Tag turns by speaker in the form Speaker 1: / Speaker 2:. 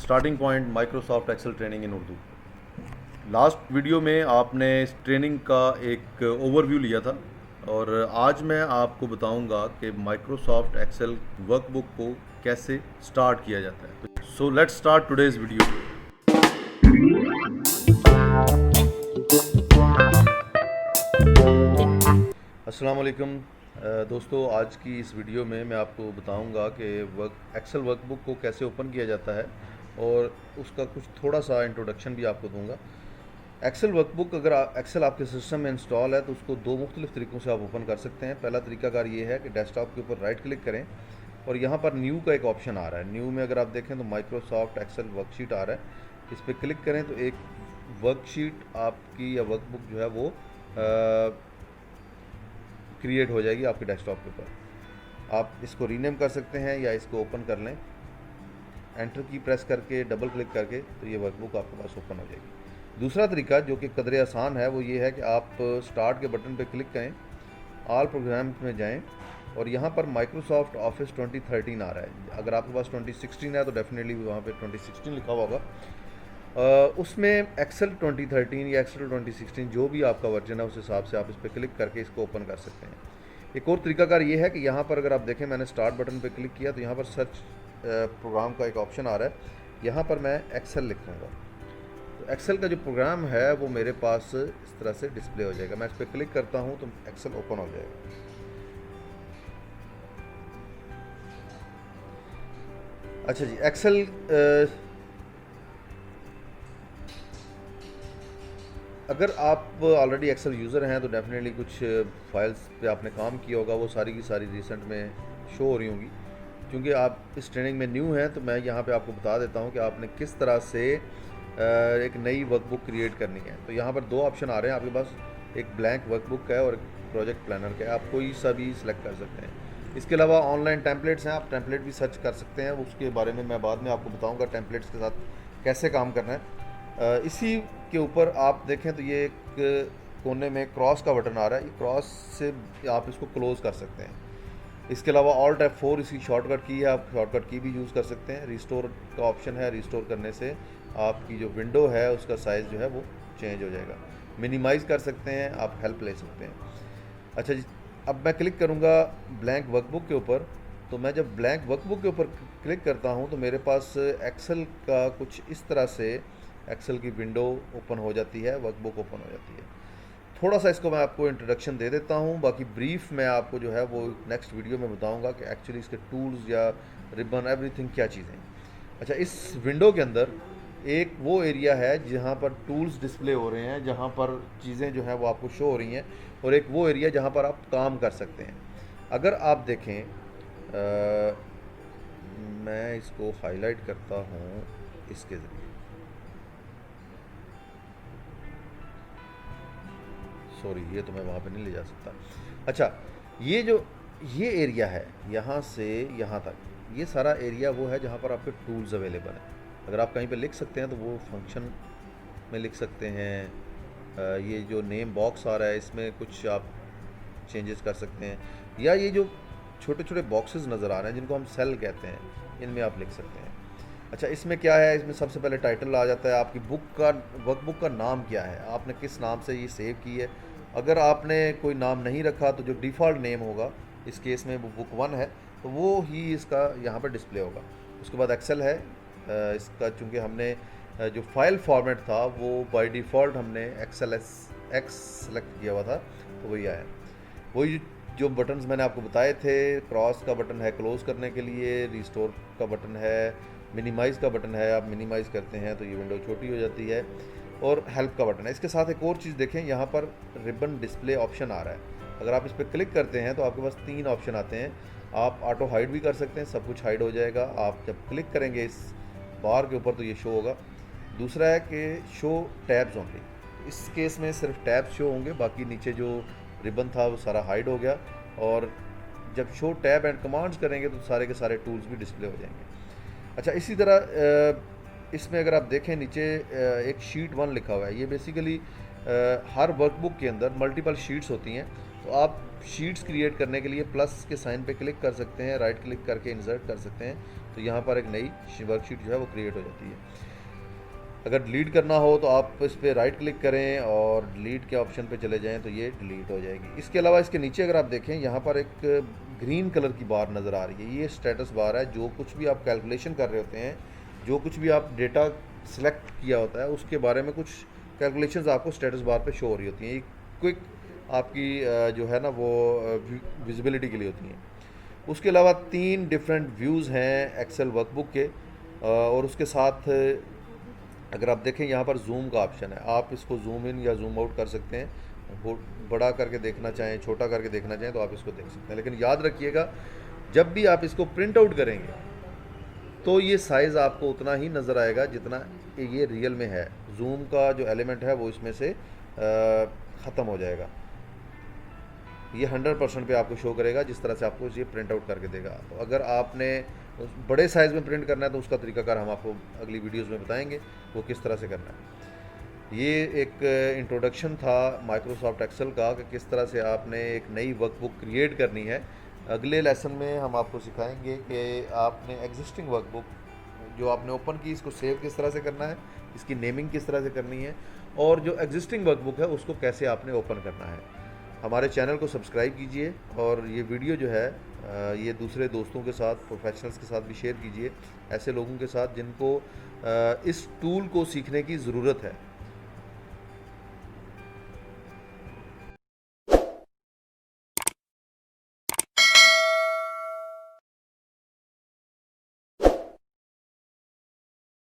Speaker 1: Starting point Microsoft Excel training in Urdu. Last video में आपने इस ट्रेनिंग का एक ओवरव्यू लिया था और आज मैं आपको बताऊंगा कि माइक्रोसॉफ्ट एक्सेल वर्कबुक को कैसे स्टार्ट किया जाता है। So let's start today's video. अस्सलाम वालेकुम दोस्तों, आज की इस वीडियो में मैं आपको बताऊंगा कि एक्सेल वर्कबुक को कैसे ओपन किया जाता है और उसका कुछ थोड़ा सा इंट्रोडक्शन भी आपको दूंगा। एक्सेल वर्कबुक अगर एक्सेल आपके सिस्टम में इंस्टॉल है तो उसको दो मुख्तलिफ तरीक़ों से आप ओपन कर सकते हैं। पहला तरीकाकार ये है कि डेस्कटॉप के ऊपर राइट क्लिक करें और यहाँ पर न्यू का एक ऑप्शन आ रहा है। न्यू में अगर आप देखें तो माइक्रोसॉफ्ट एक्सेल वर्कशीट आ रहा है। इस पर क्लिक करें तो एक वर्कशीट आपकी या वर्कबुक जो है वो क्रिएट हो जाएगी आपके डेस्कटॉप के ऊपर। आप इसको रीनेम कर सकते हैं या इसको ओपन कर लें। एंटर की प्रेस करके डबल क्लिक करके तो ये वर्कबुक आपके पास ओपन हो जाएगी। दूसरा तरीका जो कि कदरे आसान है वो ये है कि आप स्टार्ट के बटन पर क्लिक करें, ऑल प्रोग्राम्स में जाएं और यहाँ पर माइक्रोसॉफ्ट ऑफिस 2013 आ रहा है। अगर आपके पास 2016 है तो डेफिनेटली वहाँ पे 2016 लिखा हुआ होगा। उसमें एक्सेल 2013 या एक्सेल 2016 जो भी आपका वर्जन है उस हिसाब से आप इस पर क्लिक करके इसको ओपन कर सकते हैं। एक और तरीकाकार ये है कि यहाँ पर अगर आप देखें, मैंने स्टार्ट बटन पे क्लिक किया तो यहाँ पर सर्च प्रोग्राम का एक ऑप्शन आ रहा है। यहाँ पर मैं एक्सेल लिख दूँगा तो एक्सेल का जो प्रोग्राम है वो मेरे पास इस तरह से डिस्प्ले हो जाएगा। मैं इस पर क्लिक करता हूँ तो एक्सेल ओपन हो जाएगा। अच्छा जी, एक्सेल अगर आप ऑलरेडी एक्सेल यूज़र हैं तो डेफिनेटली कुछ फाइल्स पे आपने काम किया होगा, वो सारी की सारी रिसेंट में शो हो रही होंगी। क्योंकि आप इस ट्रेनिंग में न्यू हैं तो मैं यहाँ पे आपको बता देता हूँ कि आपने किस तरह से एक नई वर्कबुक क्रिएट करनी है। तो यहाँ पर दो ऑप्शन आ रहे हैं आपके पास, एक ब्लैंक वर्कबुक का है और प्रोजेक्ट प्लानर का है। आप कोई सा भी सिलेक्ट कर सकते हैं। इसके अलावा ऑनलाइन टेम्पलेट्स हैं, आप टेम्पलेट भी सर्च कर सकते हैं। उसके बारे में मैं बाद में आपको बताऊँगा टेम्पलेट्स के साथ कैसे काम करना है। इसी के ऊपर आप देखें तो ये एक कोने में क्रॉस का बटन आ रहा है। ये क्रॉस से आप इसको क्लोज़ कर सकते हैं। इसके अलावा ऑल्ट F4 इसकी शॉर्टकट की है, आप शॉर्टकट की भी यूज़ कर सकते हैं। रिस्टोर का ऑप्शन है, रिस्टोर करने से आपकी जो विंडो है उसका साइज़ जो है वो चेंज हो जाएगा। मिनिमाइज़ कर सकते हैं, आप हेल्प ले सकते हैं। अच्छा जी, अब मैं क्लिक करूँगा ब्लैंक वर्कबुक के ऊपर। तो मैं जब ब्लैंक वर्कबुक के ऊपर क्लिक करता हूँ तो मेरे पास एक्सेल का कुछ इस तरह से एक्सेल की विंडो ओपन हो जाती है, वर्कबुक ओपन हो जाती है। थोड़ा सा इसको मैं आपको इंट्रोडक्शन दे देता हूँ, बाकी ब्रीफ मैं आपको जो है वो नेक्स्ट वीडियो में बताऊँगा कि एक्चुअली इसके टूल्स या रिबन एवरीथिंग क्या चीज़ें। अच्छा, इस विंडो के अंदर एक वो एरिया है जहाँ पर टूल्स डिस्प्ले हो रहे हैं, जहाँ पर चीज़ें जो हैं वो आपको शो हो रही हैं, और एक वो एरिया जहाँ पर आप काम कर सकते हैं। अगर आप देखें, मैं इसको हाईलाइट करता हूँ इसके ज़रिए। सॉरी, ये तो मैं वहाँ पे नहीं ले जा सकता। अच्छा, ये एरिया है यहाँ से यहाँ तक, ये सारा एरिया वो है जहाँ पर आपके टूल्स अवेलेबल हैं। अगर आप कहीं पे लिख सकते हैं तो वो फंक्शन में लिख सकते हैं। ये जो नेम बॉक्स आ रहा है इसमें कुछ आप चेंजेस कर सकते हैं, या ये जो छोटे छोटे बॉक्सेस नज़र आ रहे हैं जिनको हम सेल कहते हैं, इनमें आप लिख सकते हैं। अच्छा, इसमें क्या है, इसमें सबसे पहले टाइटल आ जाता है, आपकी बुक का वर्कबुक का नाम क्या है, आपने किस नाम से ये सेव की है। अगर आपने कोई नाम नहीं रखा तो जो डिफ़ॉल्ट नेम होगा, इस केस में वो बुक 1 है, तो वो ही इसका यहाँ पर डिस्प्ले होगा। उसके बाद एक्सेल है, इसका चूँकि हमने जो फाइल फॉर्मेट था वो बाय डिफ़ॉल्ट हमने XLSX सेलेक्ट किया हुआ था, तो वही आया। वही जो बटन्स मैंने आपको बताए थे, क्रॉस का बटन है क्लोज़ करने के लिए, रिस्टोर का बटन है, मिनिमाइज़ का बटन है, आप मिनिमाइज़ करते हैं तो ये विंडो छोटी हो जाती है, और हेल्प का बटन है। इसके साथ एक और चीज़ देखें, यहाँ पर रिबन डिस्प्ले ऑप्शन आ रहा है। अगर आप इस पर क्लिक करते हैं तो आपके पास 3 ऑप्शन आते हैं। आप ऑटो हाइड भी कर सकते हैं, सब कुछ हाइड हो जाएगा। आप जब क्लिक करेंगे इस बार के ऊपर तो ये शो होगा। दूसरा है कि शो टैब्स ओनली, इस केस में सिर्फ टैब्स शो होंगे, बाकी नीचे जो रिबन था वो सारा हाइड हो गया। और जब शो टैब एंड कमांड्स करेंगे तो सारे के सारे टूल्स भी डिस्प्ले हो जाएंगे। अच्छा, इसी तरह इसमें अगर आप देखें नीचे एक शीट 1 लिखा हुआ है। ये बेसिकली हर वर्कबुक के अंदर मल्टीपल शीट्स होती हैं, तो आप शीट्स क्रिएट करने के लिए प्लस के साइन पे क्लिक कर सकते हैं, राइट क्लिक करके इंसर्ट कर सकते हैं, तो यहाँ पर एक नई वर्कशीट जो है वो क्रिएट हो जाती है। अगर डिलीट करना हो तो आप इस पर राइट क्लिक करें और डिलीट के ऑप्शन पे चले जाएं तो ये डिलीट हो जाएगी। इसके अलावा इसके नीचे अगर आप देखें यहाँ पर एक ग्रीन कलर की बार नज़र आ रही है, ये स्टेटस बार है। जो कुछ भी आप कैलकुलेशन कर रहे होते हैं, जो कुछ भी आप डेटा सिलेक्ट किया होता है, उसके बारे में कुछ कैलकुलेशंस आपको स्टेटस बार पे शो हो रही होती हैं। ये क्विक आपकी जो है ना वो विजिबिलिटी के लिए होती हैं। उसके अलावा 3 डिफरेंट व्यूज़ हैं एक्सेल वर्कबुक के, और उसके साथ अगर आप देखें यहाँ पर जूम का ऑप्शन है, आप इसको जूम इन या जूम आउट कर सकते हैं। वो बड़ा करके देखना चाहें, छोटा करके देखना चाहें तो आप इसको देख सकते हैं। लेकिन याद रखिएगा, जब भी आप इसको प्रिंट आउट करेंगे तो ये साइज़ आपको उतना ही नज़र आएगा जितना ये रियल में है। जूम का जो एलिमेंट है वो इसमें से ख़त्म हो जाएगा। ये 100% पे आपको शो करेगा जिस तरह से आपको ये प्रिंट आउट करके देगा। तो अगर आपने बड़े साइज़ में प्रिंट करना है तो उसका तरीकाकार हम आपको अगली वीडियोस में बताएंगे वो किस तरह से करना है। ये एक इंट्रोडक्शन था माइक्रोसॉफ्ट एक्सेल का कि किस तरह से आपने एक नई वर्कबुक क्रिएट करनी है। अगले लेसन में हम आपको सिखाएंगे कि आपने एग्जिस्टिंग वर्कबुक जो आपने ओपन की, इसको सेव किस तरह से करना है, इसकी नेमिंग किस तरह से करनी है, और जो एग्जिस्टिंग वर्कबुक है उसको कैसे आपने ओपन करना है। हमारे चैनल को सब्सक्राइब कीजिए और ये वीडियो जो है ये दूसरे दोस्तों के साथ, प्रोफेशनल्स के साथ भी शेयर कीजिए, ऐसे लोगों के साथ जिनको इस टूल को सीखने की ज़रूरत है।